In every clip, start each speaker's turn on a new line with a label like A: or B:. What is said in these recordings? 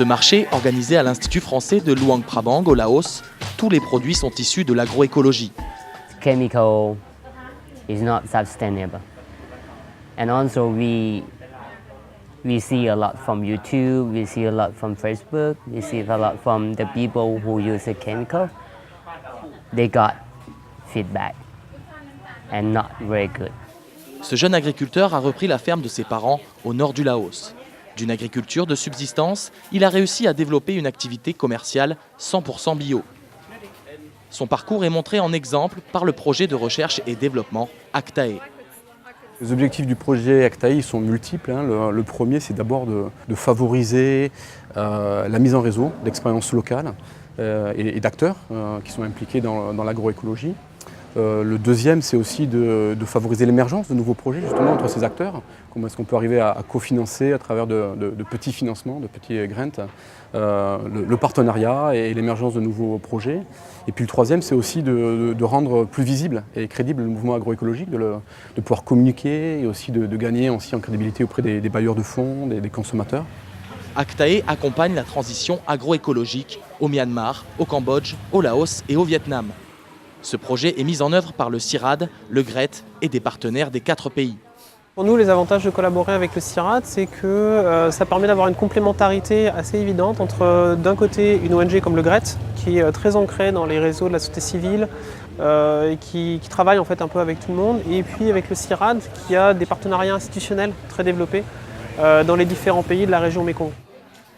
A: Ce marché, organisé à l'Institut français de Luang Prabang au Laos, tous les produits sont issus de l'agroécologie.
B: Chemical is not sustainable. And also we see a lot from YouTube, we see a lot from Facebook, we see a lot from the people who use the chemical. They got feedback and not very good.
A: Ce jeune agriculteur a repris la ferme de ses parents au nord du Laos. D'une agriculture de subsistance, il a réussi à développer une activité commerciale 100% bio. Son parcours est montré en exemple par le projet de recherche et développement Actae.
C: Les objectifs du projet Actae sont multiples. Le premier, c'est d'abord de favoriser la mise en réseau d'expériences locales et d'acteurs qui sont impliqués dans l'agroécologie. Le deuxième, c'est aussi de favoriser l'émergence de nouveaux projets justement entre ces acteurs. Comment est-ce qu'on peut arriver à cofinancer à travers de petits financements, de petits grants, le partenariat et l'émergence de nouveaux projets. Et puis le troisième, c'est aussi de rendre plus visible et crédible le mouvement agroécologique, de pouvoir communiquer et aussi de gagner aussi en crédibilité auprès des bailleurs de fonds, des consommateurs.
A: Actae accompagne la transition agroécologique au Myanmar, au Cambodge, au Laos et au Vietnam. Ce projet est mis en œuvre par le CIRAD, le GRET et des partenaires des 4 pays.
D: Pour nous, les avantages de collaborer avec le CIRAD, c'est que ça permet d'avoir une complémentarité assez évidente entre, d'un côté, une ONG comme le GRET, qui est très ancrée dans les réseaux de la société civile, et qui travaille en fait un peu avec tout le monde, et puis avec le CIRAD, qui a des partenariats institutionnels très développés dans les différents pays de la région Mékong.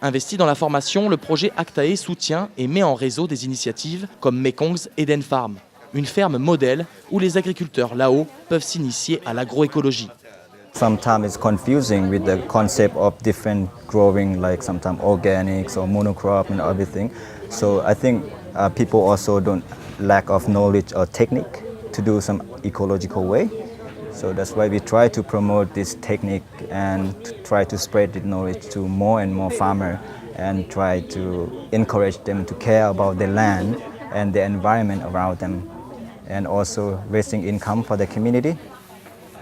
A: Investi dans la formation, le projet Actae soutient et met en réseau des initiatives comme Mekong's Eden Farm, une ferme modèle où les agriculteurs là-haut peuvent s'initier à l'agroécologie.
E: Sometimes it's confusing with the concept of different growing, like sometimes organics or monocrop and everything. So I think people also don't lack of knowledge or technique to do some ecological way. So that's why we try to promote this technique and try to spread the knowledge to more and more farmers and try to encourage them to care about the land and the environment around them and also raising income for the community.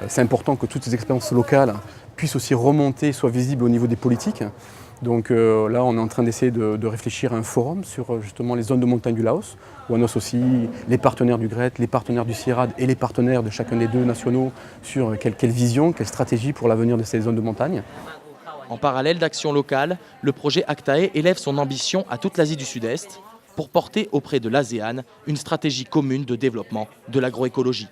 C: C'est important que toutes ces expériences locales puissent aussi remonter, soient visibles au niveau des politiques. Donc là, on est en train d'essayer de réfléchir à un forum sur justement les zones de montagne du Laos, où on a aussi les partenaires du GRET, les partenaires du CIRAD et les partenaires de chacun des deux nationaux sur quelle vision, quelle stratégie pour l'avenir de ces zones de montagne.
A: En parallèle d'actions locales, le projet Actae élève son ambition à toute l'Asie du Sud-Est pour porter auprès de l'ASEAN une stratégie commune de développement de l'agroécologie.